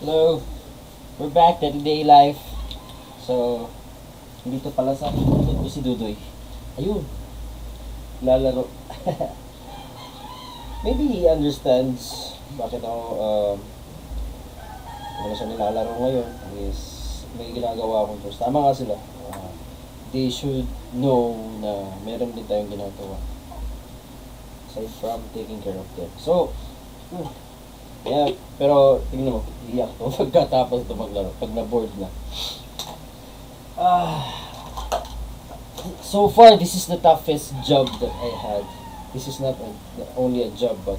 Hello, we're back at day life. So, dito pala sa likod ko si Dudoy. Ayun, lalaro. Maybe he understands bakit ako wala siya nilalaro ngayon is may ginagawa akong chores. Tama nga sila. They should know na meron din tayong ginagawa aside from taking care of them. So, yeah, pero tingnan mo, iyak to pagkatapos to maglaro, pag na-bored na. So far, this is the toughest job that I had. This is not only a job, but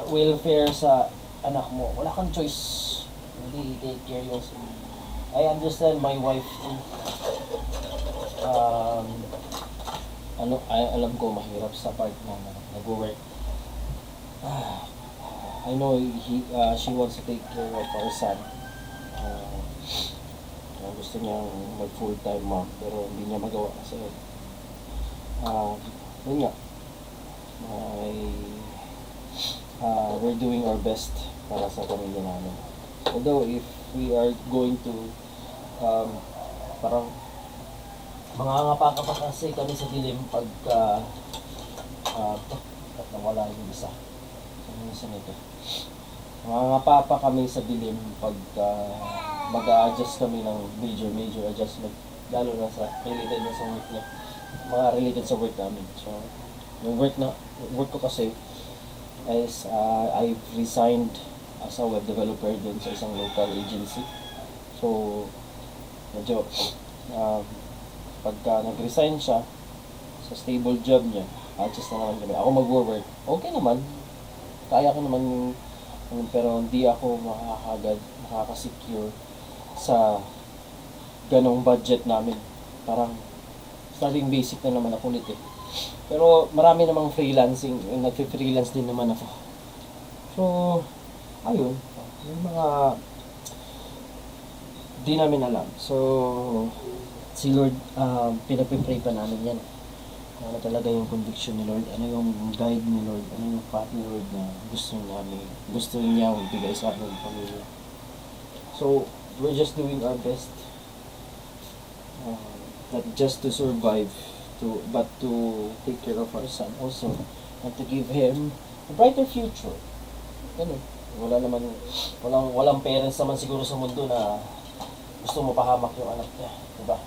welfare sa anak mo. Wala kang choice. Hindi take care yung... I understand my wife too. Alam ko mahirap sa part na nag-work. I know she wants to take care of our son. Gusto niya mag full-time mom pero hindi niya magawa kasi yun nga, we're doing our best para sa pamilya namin. Although if we are going to parang mangangapa pa kasi kami sa dilim pagka nawala yung isa. Ano isa nito? Mangangapa pa kami sa dilim pagka mag-a-adjust kami ng major adjustment, lalo na sa related na sa work niya, mga related sa work namin. So yung work ko kasi is I've resigned as a web developer dun sa isang local agency. So medyo pagka nag-resign siya sa stable job niya, adjust na naman kami. Ako mag-work, okay naman, kaya ko naman pero hindi ako makaka-secure sa ganong budget namin. Parang starting basic na naman ako nito. Pero marami namang freelancing, nagfi-freelance din naman ako. So, ayun, yung mga di namin alam. So, si Lord, pinag-pray pa namin yan. Ano talaga yung conviction ni Lord, ano yung guide ni Lord, ano yung path ni Lord na gusto niya ibigay sa ating pamilya. So, we're just doing our best, not just to survive, but to take care of our son also, and to give him a brighter future. Ganun. Walang parents naman siguro sa mundo na gusto mo pahamak yung anak niya, diba?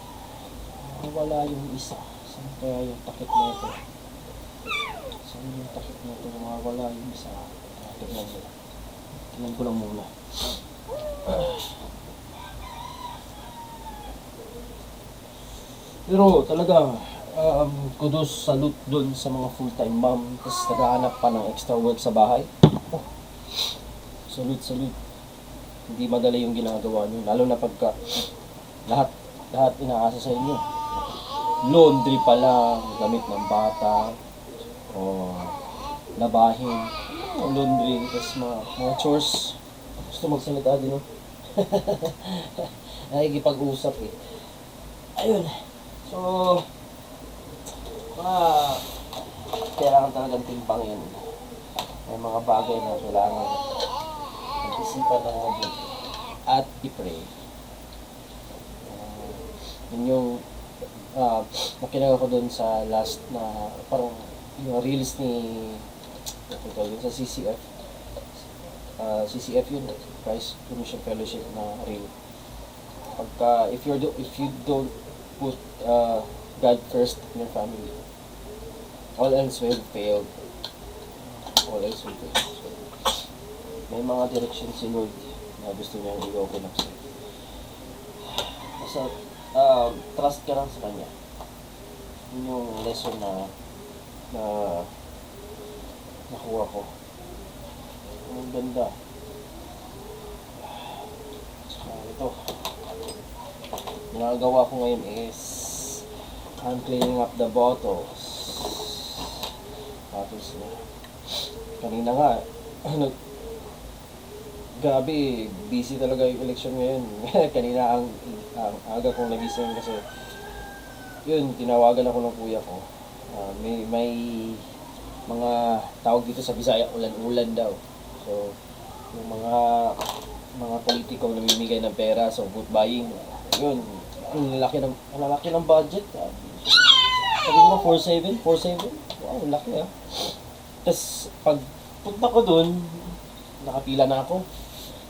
Wala yung isa. Saan kaya yung takip na ito? Saan yung takip na ito? Wala yung isa. Tignan ko lang muna. Pero talaga, kudos, salute dun sa mga full-time mom, tapos naghahanap pa ng extra work sa bahay. Salute. Hindi madali yung ginagawa nyo, lalo na pagka lahat inaasa sa inyo. Laundry pa lang, gamit ng bata, o labahin, laundry, tapos mga chores. Gusto magsalita din, no? Nakikipag-usap eh. Ayun. So, kailangan talagang timbang yun. May mga bagay na kailangan mag-isipan ng mabuti at i-pray. Yun yung makinig ako dun sa last na parang yung release ni sa CCF. CCF yun, Christ Commission Fellowship na reel. Pagka if you don't put God first in your family, all else will fail. So, may mga direction si Lord na gusto niya i-open up sa'yo. So, trust ka lang sa Kanya. Yun yung lesson na nakuha ko. Ang ganda. Saka ito. Ginagawa ko ngayon is I'm cleaning up the bottles. Tapos na. Kanina nga, grabe, busy talaga yung election ngayon. Kanina ang aga kong nagising kasi yun, tinawagan ako ng kuya ko. May mga tawag dito sa Bisaya, ulan-ulan daw. So, yung mga politiko namimigay ng pera, so vote buying, yun, ang lalaki ng budget. Sabi ko na 4.7, wow, ang laki ah. Tapos, pag punta ko dun, nakapila na ako.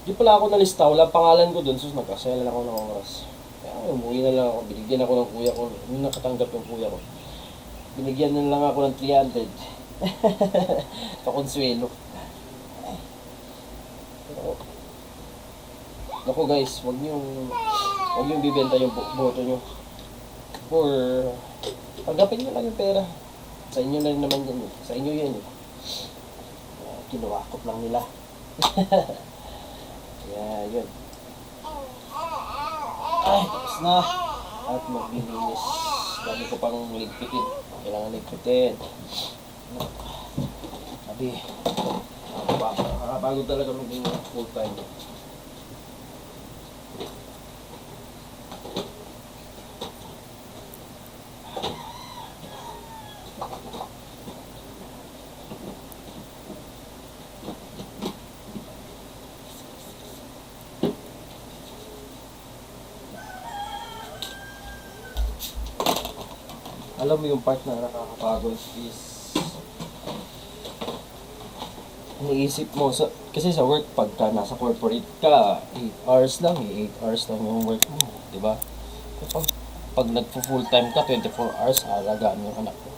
Di pala ako nalista, wala pangalan ko dun, so nagkasaya lang ako ng oras. Kaya umuwi na lang ako, binigyan ako ng kuya ko, yung nakatanggap yung kuya ko. Binigyan na lang ako ng 300. Pakonsuelo. Pero, naku guys, wag niyong bibenta yung boto niyo. Or, pagapin niyo lang yung pera. Sa inyo na rin naman yan. Sa inyo yan eh. Kinuwakot lang nila. Kaya yun. Ay, tapos na. At maglilinis. Sabi ko pang ligpitin. Kailangan ligpitin. Sabi, nakakapagod talaga maging full time. Alam mo yung part na nakakapagod is iniisip mo kasi sa work pagka nasa corporate ka 8 hours lang 8 hours lang yung work mo, di ba? Pag nagpo-full time ka 24 hours alagaan mo yung anak mo.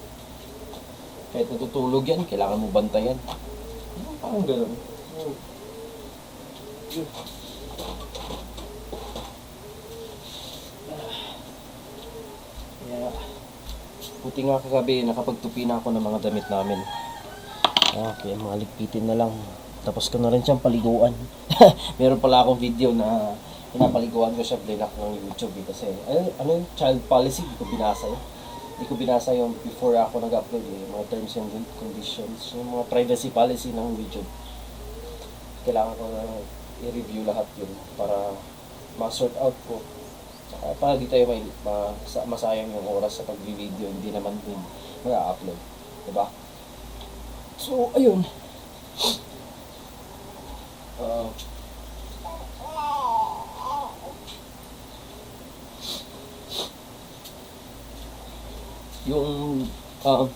Kahit natutulog yan, kailangan mo bantayan. Parang gano'n. Kaya buti nga kagabi, nakapagtupi na ako ng mga damit namin. Okay, mga ligpitin na lang. Tapos ko na rin siyang paliguan. Meron pala akong video na pinapaliguan ko siya, blinak ng YouTube eh. Kasi, ano yung child policy? Hindi ko binasa yung before ako nag-upload eh. Mga terms and conditions, yung mga privacy policy ng YouTube. Kailangan ko na i-review lahat yun para ma-sort out ko. Para di tayo masayang yung oras sa pag-video, hindi naman din mag-upload, diba? So, ayun. Yung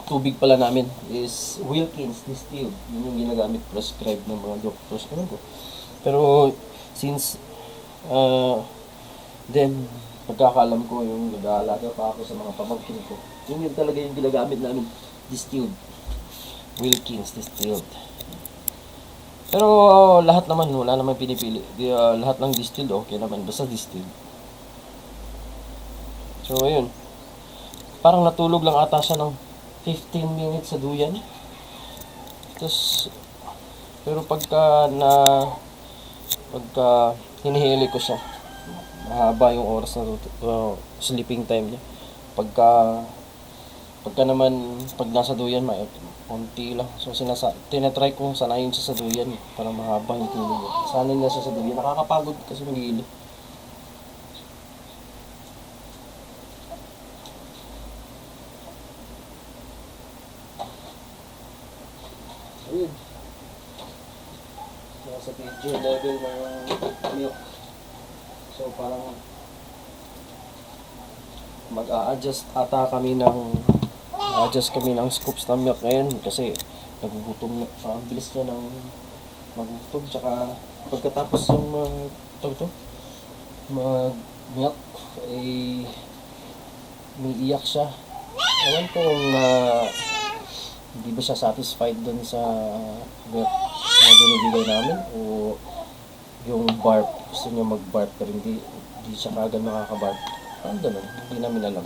tubig pala namin is Wilkins distilled. Yun yung ginagamit prescribed ng mga doctors. Ano ko? Pero, since then, pagkakalam ko yung nag-aalaga pa ako sa mga pamangkin ko. Yun talaga yung ginagamit namin, distilled. Wilkins distilled. Pero lahat naman, wala naman pinipili. Lahat ng distilled, okay naman. Basta distilled. So, ayun. Parang natulog lang ata siya ng 15 minutes sa duyan. Tapos, pero pagka hinihili ko siya, mahaba yung oras na sleeping time niya. Pagka naman, pag nasa duyan, konti lang. So, tinatry kong sanayin siya sa duyan para mahaba yung tulog niya. Sanay na siya sa duyan. Nakakapagod kasi magigili. Ayun. Nasa video level ng milk. So, parang mag-a-adjust kami ng scoops ng milk ngayon kasi nagugutom na. Ang bilis niya ng magutom. Tsaka pagkatapos yung mag-milk ay umiiyak siya. Ewan ko kung hindi ba siya satisfied dun sa milk na binibigay namin o yung barf, gusto niya mag-barf pero hindi siya kagad makaka-barf. Ano ganun, hindi namin alam.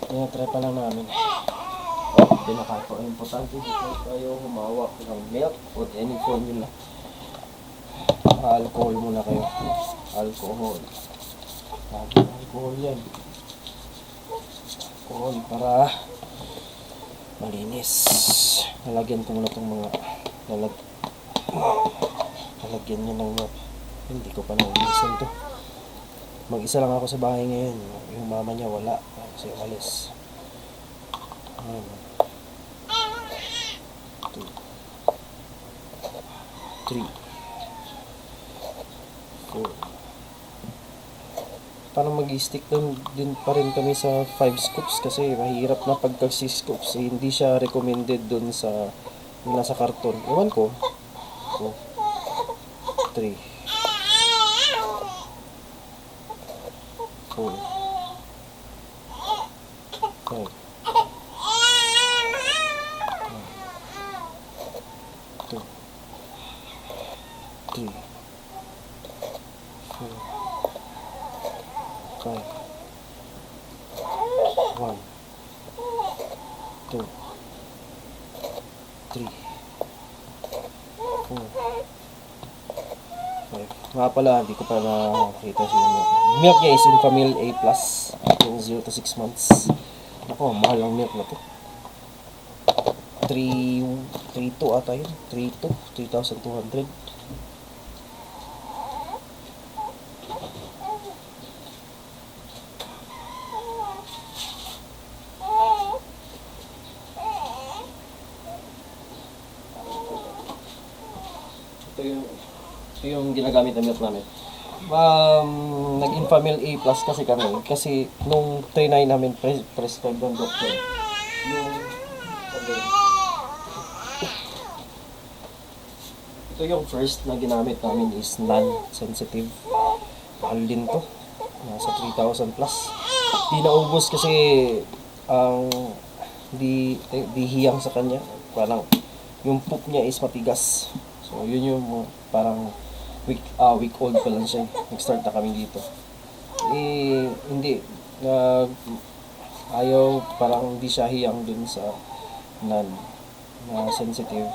Kaya try pa lang namin. Pinaka-importante dito kayo humawak ng milk o any formula. Alcohol muna kayo. Alcohol. Alcohol yan. Alcohol para malinis. Lalagyan ko muna itong mga lalagyan niya ng milk. Hindi ko pa nalinisan to. Mag-isa lang ako sa bahay ngayon. Yung mama niya wala kasi umalis. 3, 4. Parang mag-stick din pa rin kami sa 5 scoops kasi mahirap na pagka 6 scoops. Hindi siya recommended dun sa nasa karton. Ewan ko. 2, 3, 4, 5, 2, 3, 4, 5, 1, 2, 3, 4, 5. Nga pala, hindi ko pa nakakita si milk. Milk niya is Infamil A+, yung 0 to 6 months. Ako, mahal ang milk na to. 3.2 ata yun. 3.2, 3,200. Ito yung ginagamit na milk namin. Nag-Infamil A+ kasi kami. Kasi nung trinay namin prescribe ng doctor. Ito yung first na ginamit namin is non-sensitive. Mahal din to. Nasa 3,000 plus. Di naubos kasi ang di hiyang sa kanya. Parang yung poop niya is matigas. So yun yung parang week old pa lang siya. Nag-start na kami dito. Hindi ayaw, parang hindi siya hiyang dun sa na sensitive.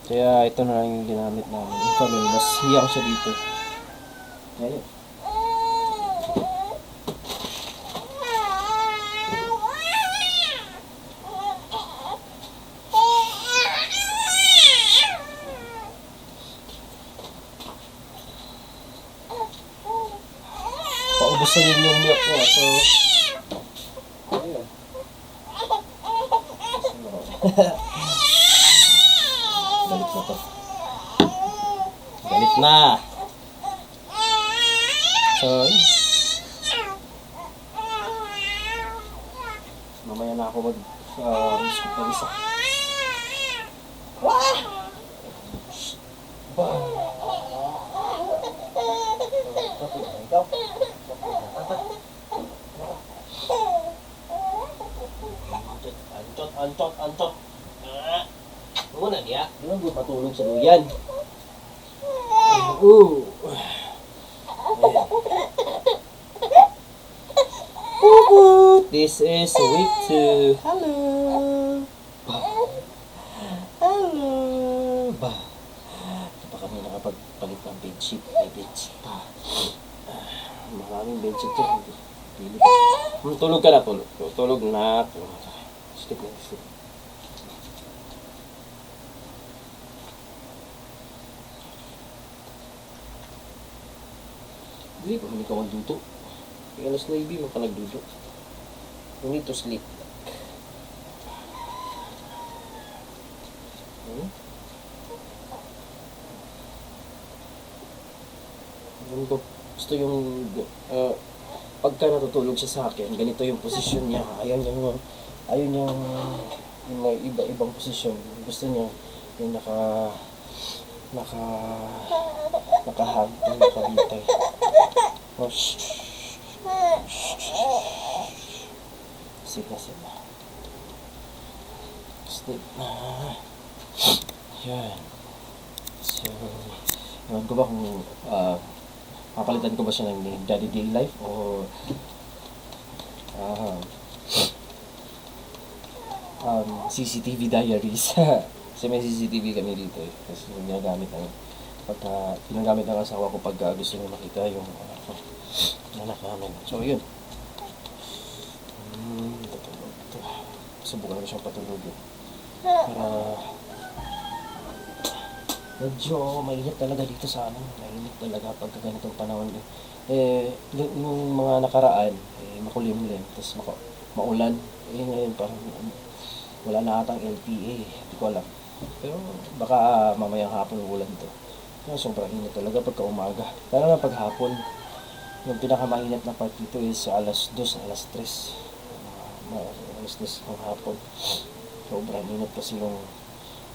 Kaya ito na lang yung ginamit namin. Infamil, mas hiyang siya dito. Ayan. Paubos na yun yung milk niya. So, ayun. Galit na to. Galit na. So, mamaya na ako mag-scoop na isa. Antot. Muna niya. Ano ba matulog sa luyan? This is week 2. Hello. Hello. Ito pa kami nakapagpalit ng bedsheet. May bedsheet pa. Maraming bedsheet yun. Tulog ka na, tulog. Tulog na. Sleep na, sleep. Hindi pa kami kawang duto. Yung alas 9 mo ka nagdudo. You need to sleep. Gusto yung pagka natutulog siya sa akin, ganito yung posisyon niya. Ayaw niyang yung may iba-ibang posisyon. Gusto niya yung nakahag, nakabitay. Oh, sleep na. Sleep na. Yan. So, ewan ko ba kung papalitan ko ba siya ng Daddy Day Life o CCTV Diaries. Kasi may CCTV kami dito eh. Kasi ginagamit ng asawa ko pag gusto niya makita yung anak namin. So yun. Subukan ko siyang patulogin. Para medyo mainit talaga dito sa amin. Mainit talaga pagka ganitong panahon. Nung mga nakaraan, makulimlim, tapos maulan. Ngayon parang wala na atang LPA. Hindi ko alam. Pero baka mamayang hapon ulan to. Kaya sobrang init talaga pagka umaga. Lalo na pag hapon. Yung pinakamainit na part dito is alas 2, alas 3. Alas 2 ng hapon. Sobrang init kasi yung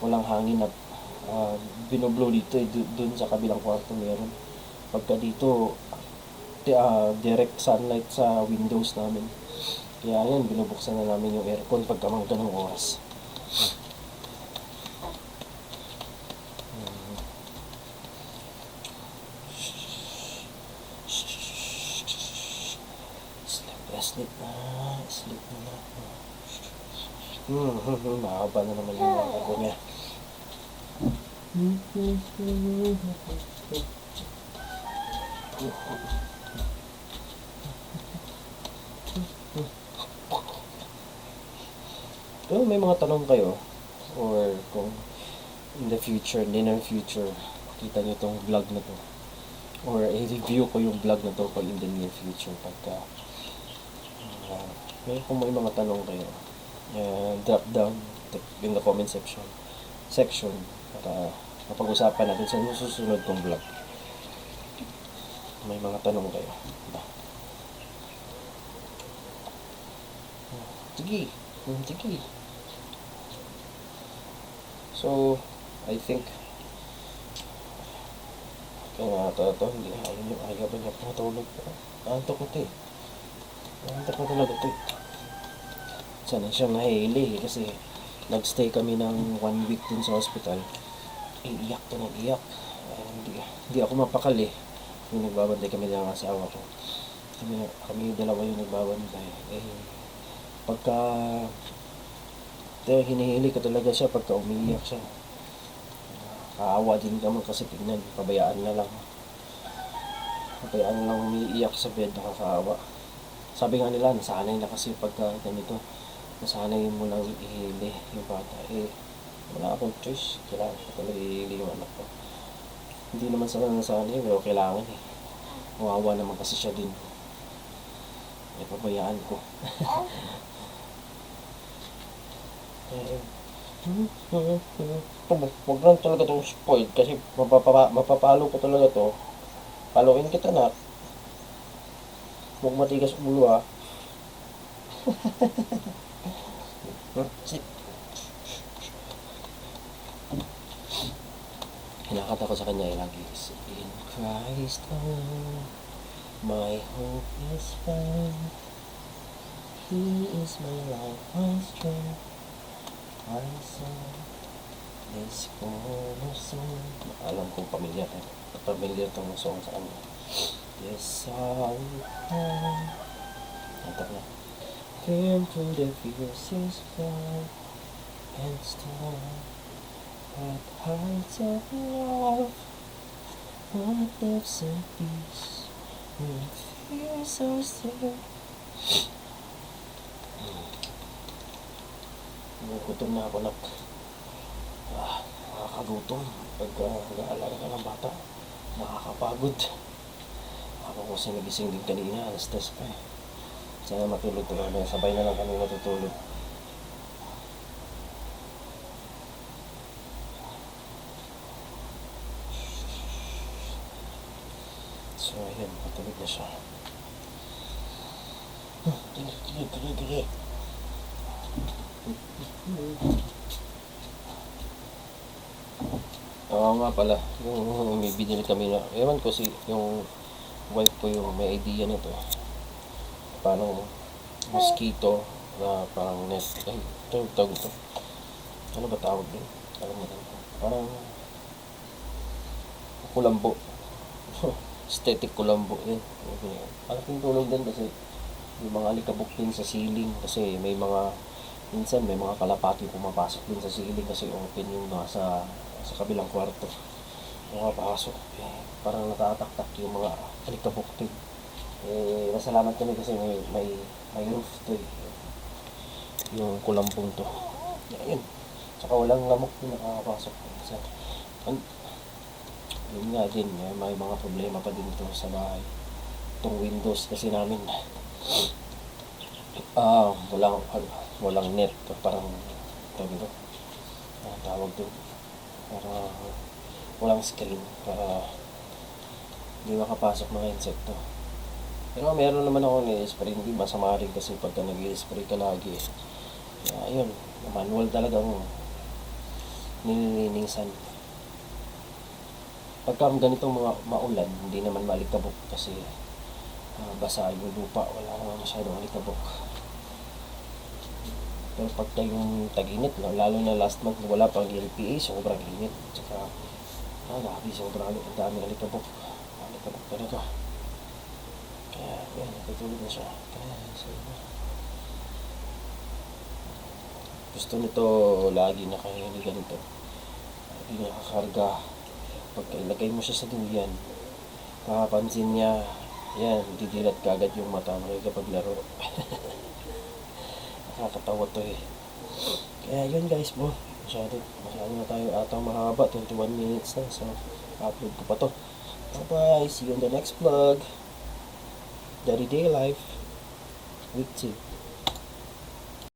walang hangin at binoblow dito dun sa kabilang kwarto meron. Pagka dito direct sunlight sa windows namin. Kaya yan, binubuksan na namin yung aircon pagka mga ganong oras. Sleep na. Sleep na. Mahaba na naman yung mga ko niya. Pero may mga tanong kayo or kung in the future, near future, kita nyo itong vlog na to or i-review ko yung vlog na to pag in the near future pagka kung may mga tanong kayo, drop down in the comment section para mapag-usapan natin sa susunod kong vlog. May mga tanong kayo, diba? Sige. So, I think kaya nga ito, hindi ayaw ba niya matulog pa? Antok ko ito eh. Antok ko talaga ito eh. Sana siyang nahihili kasi nagstay kami ng 1 week dun sa hospital. Iiyak to ng iyak. Hindi ako mapakali. Yung nagbabantay kami ng asawa ko. Kami dalawa yung nagbabantay. Pagka hinihili ko talaga siya pagka umiiyak siya. Kaawa din naman kasi tignan, pabayaan na lang umiiyak sa bed, nakakaawa. Sabi nga nila, nasanay na kasi pagka ganito, nasanay mo lang ihili yung bata. Wala akong choice, kailangan ko talaga ihili yung anak ko. Hindi naman sana nasanay, pero kailangan Kawawa naman kasi siya din. Pabayaan ko. Huwag lang talaga itong spoiled kasi mapapalo ko talaga to. Paluin kita na. Huwag matigas ulo ha. Hinakata ko sa kanya lagi. In Christ alone, my hope is found. He is my life, my strength. I saw this cornerstone. Alam kong pamilyar tong song sa kanya. Yes, I am. Natak na. Firm through the fiercest fight and storm. At heights of love, what depths of peace, when fears are still. Gutom na ako nakakagutom pag nag-aalaga ka ng bata, nakakapagod. Ako kasi nagising din kanina, alas 3 pa eh. Sana matulog talaga, sabay na lang kami matutulog. So ayun, matulog na siya. Tige. Oo nga pala, yung may binili kami na, ewan ko yung wife ko yung may idea nito. Parang mosquito na parang net. Ito yung tawag ito. Ano ba tawag din? Alam mo rin. Parang kulambo. Aesthetic kulambo din. Malaking tulog din kasi yung mga alikabok din sa ceiling kasi minsan may mga kalapati pumapasok din sa ceiling kasi open yung nasa kabilang kwarto. Pumapasok. Parang natataktak yung mga alikabok din. Masalamat kami kasi may roof to yung kulampong to. Ayun. Tsaka walang lamok din nakakapasok. Yun nga din, may mga problema pa din ito sa bahay. Itong windows kasi namin walang net, parang tawag doon para walang screen, para hindi makapasok mga insekto. Pero meron naman ako ni-spray, hindi masama rin kasi pagka nag-i-spray ka lagi. Kaya ayun, manual talagang nililinisan. Pagka ganitong mga maulan, hindi naman maalikabok kasi basa yung lupa, wala naman masyadong alikabok. Pero pagka yung tag-init, lalo na last month wala pang LPA, sobrang init. Tsaka, grabe, sobrang daming alikabok. Alikabok talaga. Kaya, yan, natutulog na siya. Kaya, so, gusto nito lagi nakahilig ganito. Lagi nakakarga. Pagka ilagay mo siya sa duyan, makapansin niya, yan, didilat kagad yung mata mo kapag laro. Nakakatawa to eh. Kaya yun guys bro, masyado na tayo atang mahaba, 21 minutes na. So, upload ko pa to. Bye bye, see you in the next vlog. Daddy Day Life with 2.